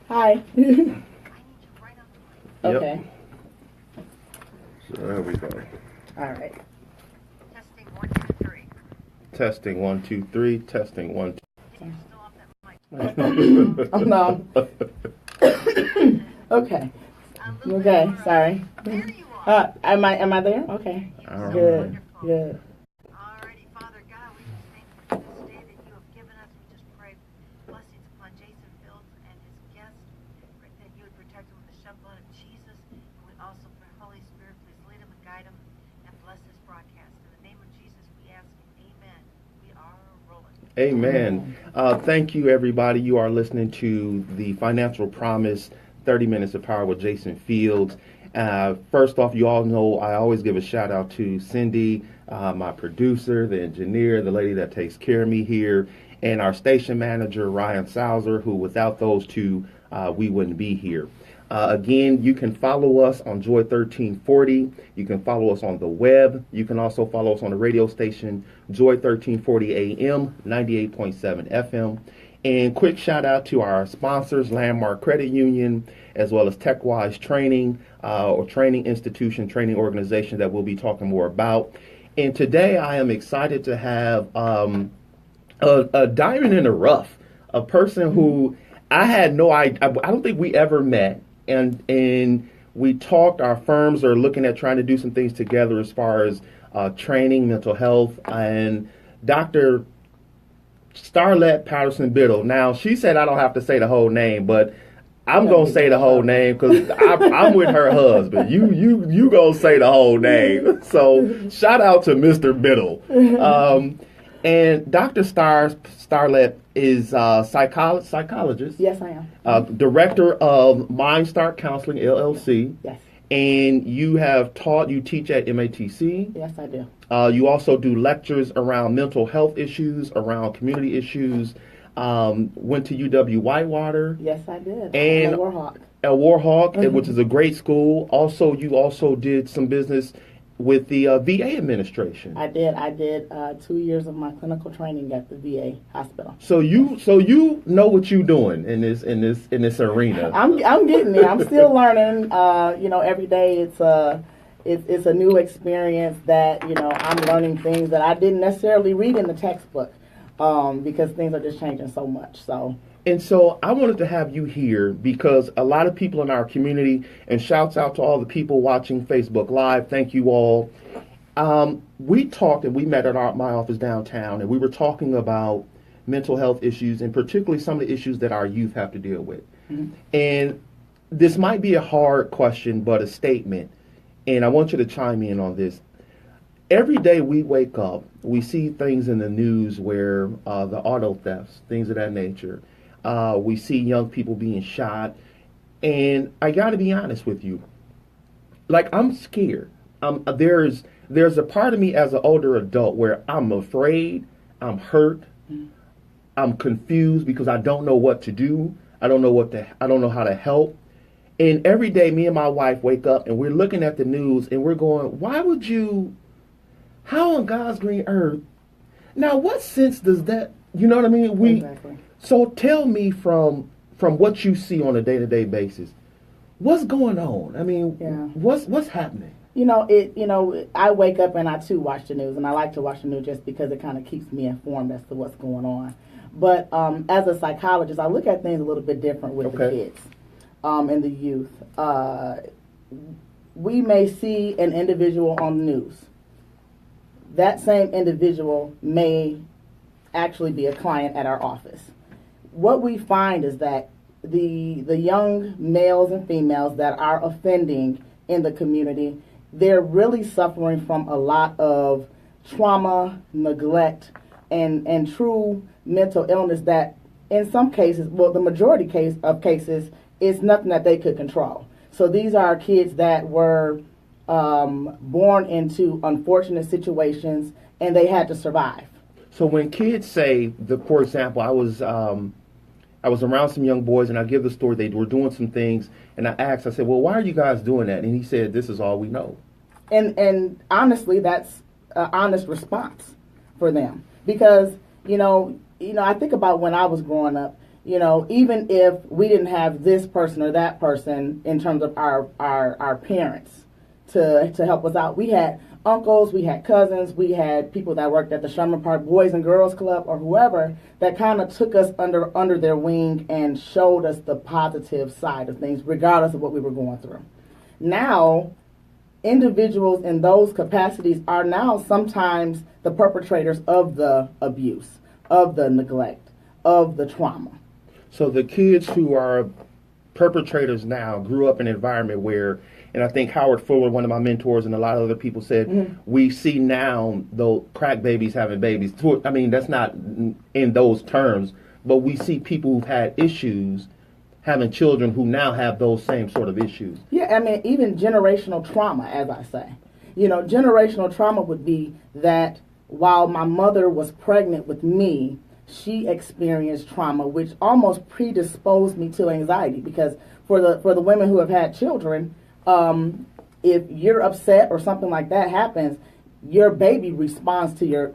Hi. Yep. Okay. So there we go. All right. Testing 1, 2, 3. Testing 1, 2, 3. Testing 1, You're still off that mic. Oh no. Okay. A little Okay. bit more. Sorry. There you are. Am I there? Okay. All right. Good. Good. Alrighty, Father God, we just thank you for this day that you have given us. We just pray blessings upon Jason Fields and his guests. Pray that you would protect them with the shed blood of Jesus. And we also pray, Holy Spirit, please lead them and guide them and bless this broadcast. In the name of Jesus, we ask, amen. We are rolling. Amen. Thank you, everybody. You are listening to the Financial Promise 30 Minutes of Power with Jason Fields. First off, you all know I always give a shout out to Cindy, my producer, the engineer, the lady that takes care of me here, and our station manager, Ryan Sauser, who without those two, we wouldn't be here. Again, you can follow us on Joy 1340. You can follow us on the web. You can also follow us on the radio station, Joy 1340 AM, 98.7 FM. And quick shout out to our sponsors, Landmark Credit Union, as well as TechWise Training, or training institution, training organization that we'll be talking more about. And today I am excited to have a diamond in the rough, a person who I had no idea, I don't think we ever met. And we talked, our firms are looking at trying to do some things together as far as training, mental health, and Dr. Starlette Patterson Biddle. Now, she said I don't have to say the whole name, but I'm going to say the whole name because I'm with her husband. You going to say the whole name. So shout out to Mr. Biddle. And Dr. Starlette is a psychologist. Yes, I am. Director of Mind Start Counseling, LLC. Yes. And you teach at MATC. Yes, I do. You also do lectures around mental health issues, around community issues. Went to UW Whitewater. Yes, I did. And I'm a Warhawk. Warhawk, which is a great school. Also, you also did some business with the VA administration. I did 2 years of my clinical training at the VA hospital. So you know what you're doing in this arena. I'm getting there. I'm still learning. Every day it's a new experience that I'm learning things that I didn't necessarily read in the textbook, because things are just changing so much. And so I wanted to have you here because a lot of people in our community, and shouts out to all the people watching Facebook Live. Thank you all. We talked and we met at my office downtown, and we were talking about mental health issues, and particularly some of the issues that our youth have to deal with. Mm-hmm. And this might be a hard question, but a statement. And I want you to chime in on this. Every day we wake up, we see things in the news where the auto thefts, things of that nature. We see young people being shot. And I got to be honest with you. Like, I'm scared. There's a part of me as an older adult where I'm afraid, I'm hurt, I'm confused because I don't know what to do. I don't know how to help. And every day me and my wife wake up and we're looking at the news and we're going, how on God's green earth? Now, what sense does that, you know what I mean? Exactly. So tell me from what you see on a day-to-day basis, what's going on? I mean, what's happening? I wake up and I too watch the news, and I like to watch the news just because it kind of keeps me informed as to what's going on. But as a psychologist, I look at things a little bit different with the kids and the youth. We may see an individual on the news. That same individual may actually be a client at our office. What we find is that the young males and females that are offending in the community, they're really suffering from a lot of trauma, neglect, and true mental illness that in some cases, well, the majority of cases, is nothing that they could control. So these are kids that were born into unfortunate situations and they had to survive. So when kids say, for example, I was around some young boys, and I give the story. They were doing some things, and I said, well, why are you guys doing that? And he said, this is all we know. And honestly, that's an honest response for them, because I think about when I was growing up. You know, even if we didn't have this person or that person in terms of our parents to help us out, we had uncles, we had cousins, we had people that worked at the Sherman Park Boys and Girls Club or whoever that kind of took us under their wing and showed us the positive side of things, regardless of what we were going through. Now, individuals in those capacities are now sometimes the perpetrators of the abuse, of the neglect, of the trauma. So the kids who are perpetrators now grew up in an environment where, and I think Howard Fuller, one of my mentors, and a lot of other people said, we see now the crack babies having babies. I mean, that's not in those terms, but we see people who've had issues having children who now have those same sort of issues. Yeah, I mean, even generational trauma, as I say. You know, generational trauma would be that while my mother was pregnant with me, she experienced trauma, which almost predisposed me to anxiety. Because for the women who have had children, if you're upset or something like that happens, your baby responds to your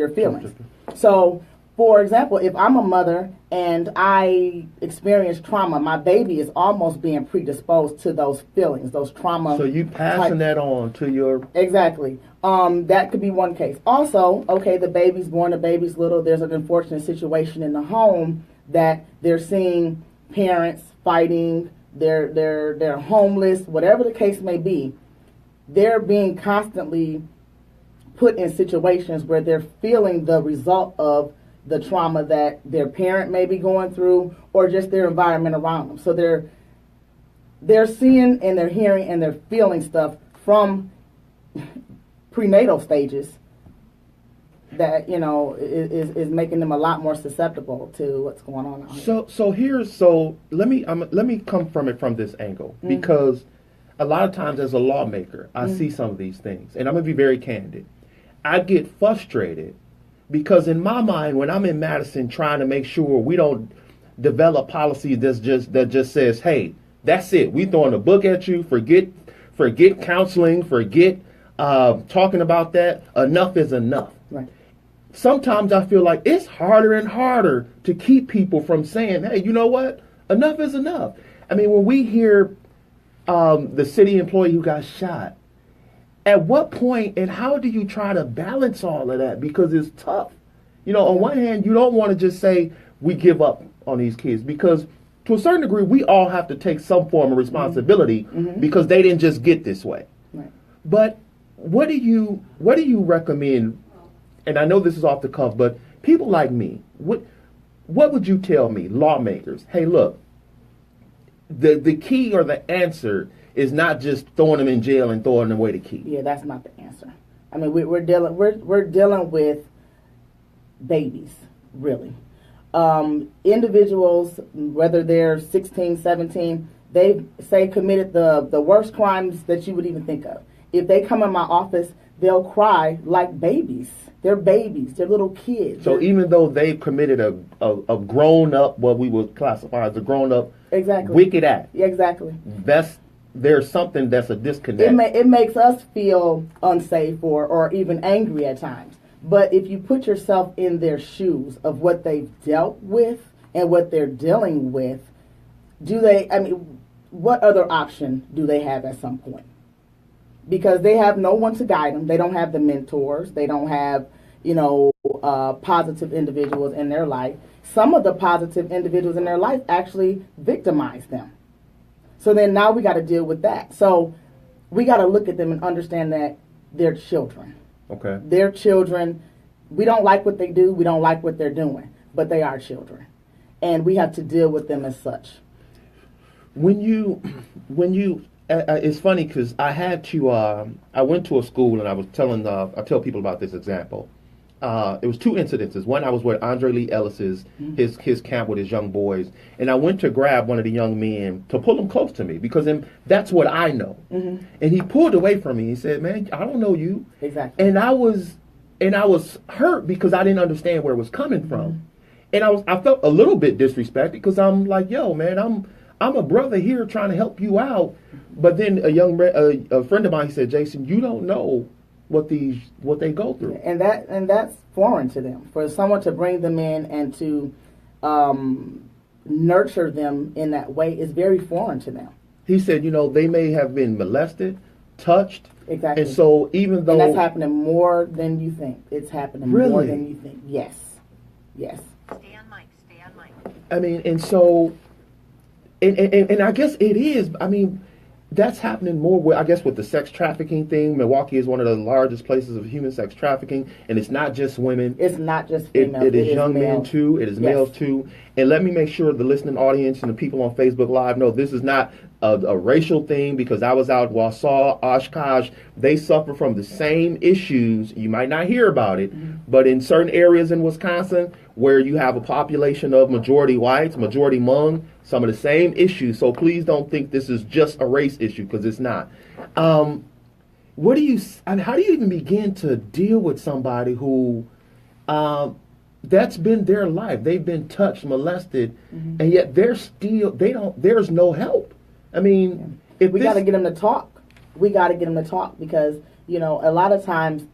feelings. So, for example, if I'm a mother and I experience trauma, my baby is almost being predisposed to those feelings, those trauma. So you passing that on to your... Exactly. That could be one case. Also, okay, the baby's born, the baby's little, there's an unfortunate situation in the home that they're seeing parents fighting, they're homeless, whatever the case may be. They're being constantly put in situations where they're feeling the result of the trauma that their parent may be going through or just their environment around them. So they're seeing and they're hearing and they're feeling stuff from prenatal stages that, you know, is making them a lot more susceptible to what's going on out here. So let me come from it from this angle, because a lot of times as a lawmaker, I see some of these things, and I'm gonna be very candid. I get frustrated because in my mind, when I'm in Madison trying to make sure we don't develop policy that just says, hey, that's it, we throwing a book at you, forget counseling, forget talking about that, enough is enough. Right. Sometimes I feel like it's harder and harder to keep people from saying, hey, you know what, enough is enough. I mean, when we hear the city employee who got shot, at what point and how do you try to balance all of that? Because it's tough. You know, on one hand, you don't want to just say we give up on these kids, because to a certain degree, we all have to take some form of responsibility because they didn't just get this way. Right. But what do you recommend? And I know this is off the cuff, but people like me, what would you tell me, lawmakers? Hey, look, the key or the answer is not just throwing them in jail and throwing away the key. Yeah, that's not the answer. I mean, we're dealing with babies, really. Individuals, whether they're 16, 17, they say committed the worst crimes that you would even think of. If they come in my office, they'll cry like babies. They're babies. They're little kids. So even though they've committed a grown-up, what we would classify as a grown-up, wicked act. Exactly. There's something that's a disconnect. It makes us feel unsafe or even angry at times. But if you put yourself in their shoes of what they've dealt with and what they're dealing with, what other option do they have at some point? Because they have no one to guide them. They don't have the mentors. They don't have, positive individuals in their life. Some of the positive individuals in their life actually victimize them. So then now we got to deal with that. So we got to look at them and understand that they're children. Okay. They're children. We don't like what they do. We don't like what they're doing. But they are children. And we have to deal with them as such. When you it's funny because I had to, I went to a school and I was I tell people about this example. It was two incidences. One, I was with Andre Lee Ellis's, his camp with his young boys. And I went to grab one of the young men to pull him close to me because that's what I know. Mm-hmm. And he pulled away from me. He said, man, I don't know you. Exactly. And I was hurt because I didn't understand where it was coming from. And I felt a little bit disrespected because I'm like, yo, man, I'm a brother here trying to help you out. But then a friend of mine said, Jason, you don't know what they go through. And that's foreign to them. For someone to bring them in and to nurture them in that way is very foreign to them. He said, they may have been molested, touched. Exactly. And so even though... And that's happening more than you think. It's happening more than you think. Yes. Yes. Stay on mic. Stay on mic. I mean, and so... And I guess it is. I mean, that's happening more with, I guess, with the sex trafficking thing. Milwaukee is one of the largest places of human sex trafficking, and it's not just women. It's not just females. It is young men too. It is males too. And let me make sure the listening audience and the people on Facebook Live know this is not a racial thing, because I was out Wausau, Oshkosh. They suffer from the same issues. You might not hear about it, but in certain areas in Wisconsin where you have a population of majority whites, majority Hmong, some of the same issues. So please don't think this is just a race issue, because it's not. How do you even begin to deal with somebody who that's been their life? They've been touched, molested, and yet there's no help. I mean, we got to get them to talk. We got to get them to talk, because a lot of times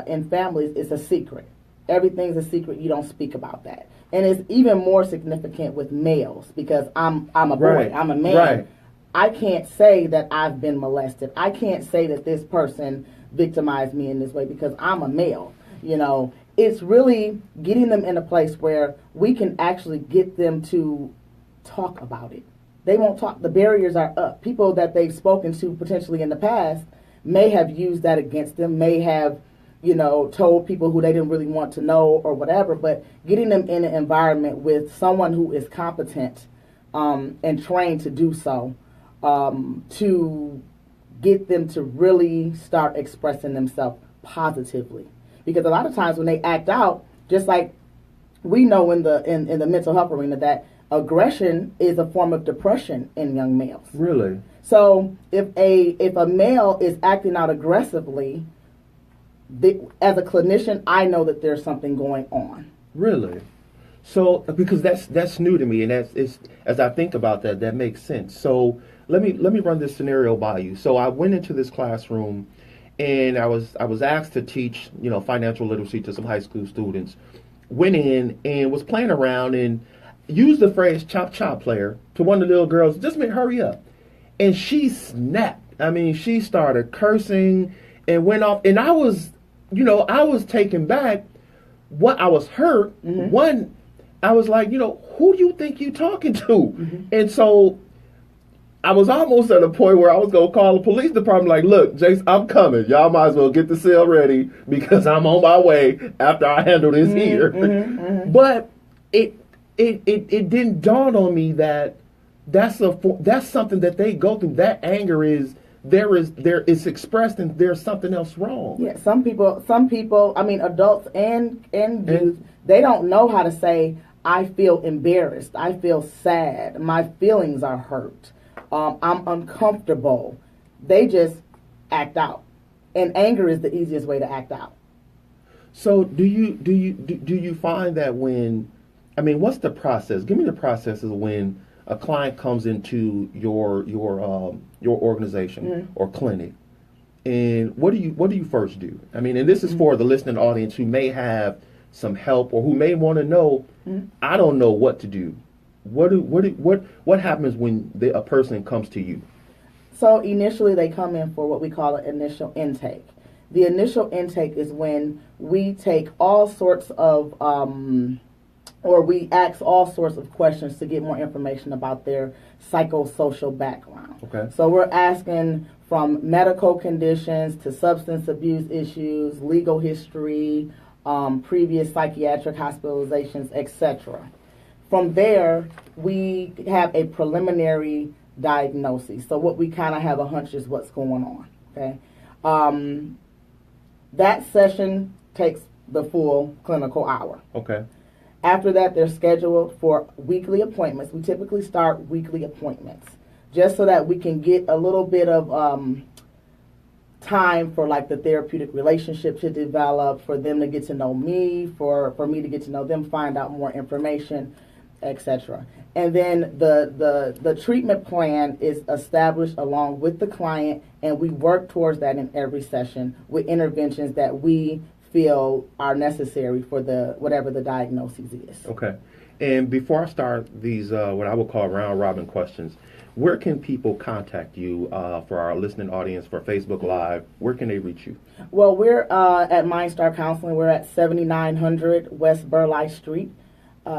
in families it's a secret. Everything's a secret. You don't speak about that, and it's even more significant with males, because I'm a boy. Right. I'm a man. Right. I can't say that I've been molested. I can't say that this person victimized me in this way, because I'm a male. It's really getting them in a place where we can actually get them to talk about it. They won't talk. The barriers are up. People that they've spoken to potentially in the past may have used that against them, may have, told people who they didn't really want to know or whatever, but getting them in an environment with someone who is competent and trained to do so, to get them to really start expressing themselves positively. Because a lot of times when they act out, just like we know in the mental health arena, that aggression is a form of depression in young males. Really? So if a male is acting out aggressively, as a clinician, I know that there's something going on. Really? So, because that's new to me, and as I think about that makes sense. So let me run this scenario by you. So I went into this classroom, and I was asked to teach financial literacy to some high school students. Went in and was playing around and used the phrase "chop chop player" to one of the little girls. Just make hurry up, and she snapped. I mean, she started cursing and went off, and I was taken back. What I was hurt. One, I was like, who do you think you talking to? And so I was almost at a point where I was going to call the police department, like, look, Jace, I'm coming. Y'all might as well get the cell ready, because I'm on my way after I handle this here. But it didn't dawn on me that that's something that they go through. That anger is expressed, and there's something else wrong. Yeah, some people, I mean, adults and youth, they don't know how to say, I feel embarrassed, I feel sad, my feelings are hurt, I'm uncomfortable. They just act out, and anger is the easiest way to act out. So do you find that what's the process? Give me the process of when a client comes into your organization or clinic, and what do you first do? I mean, and this is for the listening audience who may have some help, or who may want to know, I don't know what to do. What happens when a person comes to you? So initially they come in for what we call an initial intake. The initial intake is when we take all sorts of or we ask all sorts of questions to get more information about their psychosocial background. Okay. So we're asking from medical conditions to substance abuse issues, legal history, previous psychiatric hospitalizations, etc. From there, we have a preliminary diagnosis. So what we kind of have a hunch is what's going on. Okay. That session takes the full clinical hour. Okay. After that, they're scheduled for weekly appointments. We typically start weekly appointments just so that we can get a little bit of time for like the therapeutic relationship to develop, for them to get to know me, for me to get to know them, find out more information, etc. And then the treatment plan is established along with the client, and we work towards that in every session with interventions that we feel are necessary for whatever the diagnosis is. Okay. And before I start these, what I would call round robin questions, where can people contact you for our listening audience for Facebook Live? Where can they reach you? Well, we're at Mindstar Counseling. We're at 7900 West Burleigh Street.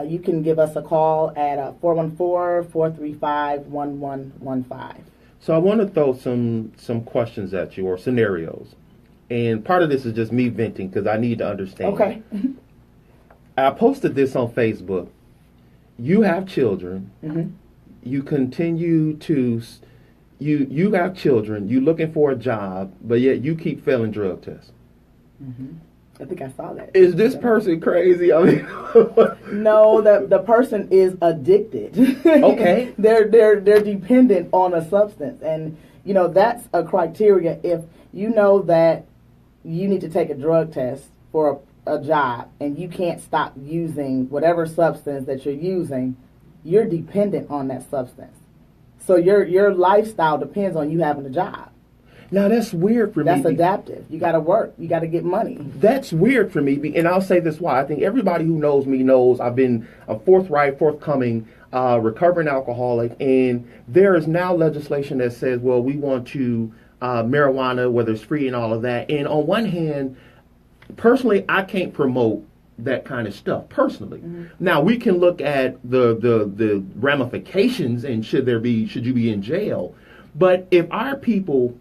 You can give us a call at 414-435-1115. So I want to throw some questions at you or scenarios. And part of this is just me venting because I need to understand. Okay. I posted this on Facebook. You have children. Mm-hmm. You continue to, you have children. You looking for a job, but yet you keep failing drug tests. Mm-hmm. I think I saw that. Is this person crazy? I mean, no, the person is addicted. Okay. they're dependent on a substance, and that's a criteria. If you know that you need to take a drug test for a job and you can't stop using whatever substance that you're using, you're dependent on that substance. So your lifestyle depends on you having a job. Now that's weird for me. That's adaptive. You got to work. You got to get money. That's weird for me, and I'll say this why. I think everybody who knows me knows I've been a forthcoming, recovering alcoholic, and there is now legislation that says, well, we want to marijuana, whether it's free and all of that. And on one hand, personally, I can't promote that kind of stuff personally. Mm-hmm. Now we can look at the ramifications and should you be in jail, but if our people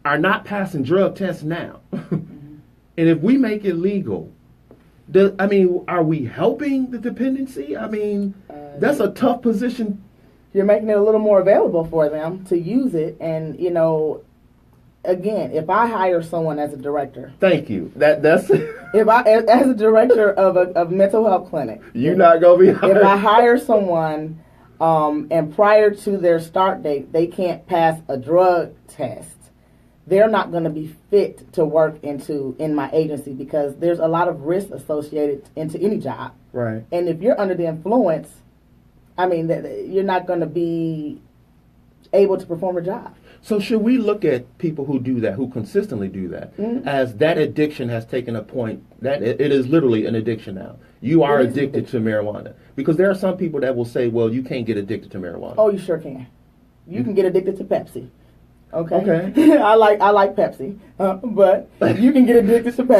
are not passing drug tests now, and if we make it legal, are we helping the dependency? I mean, that's a tough position. You're making it a little more available for them to use it, and again, if I hire someone as a director, thank you. That's if I as a director of a mental health clinic, you're not gonna be hired. If I hire someone, and prior to their start date, they can't pass a drug test, they're not going to be fit to work in my agency because there's a lot of risk associated into any job. Right. And if you're under the influence, you're not going to be able to perform a job. So should we look at people who do that, who consistently do that, mm-hmm. as that addiction has taken a point, that it is literally an addiction now? You are addicted to marijuana. Because there are some people that will say, well, you can't get addicted to marijuana. Oh, you sure can. You can get addicted to Pepsi. Okay. Okay. I like Pepsi, but you can get addicted to Pepsi.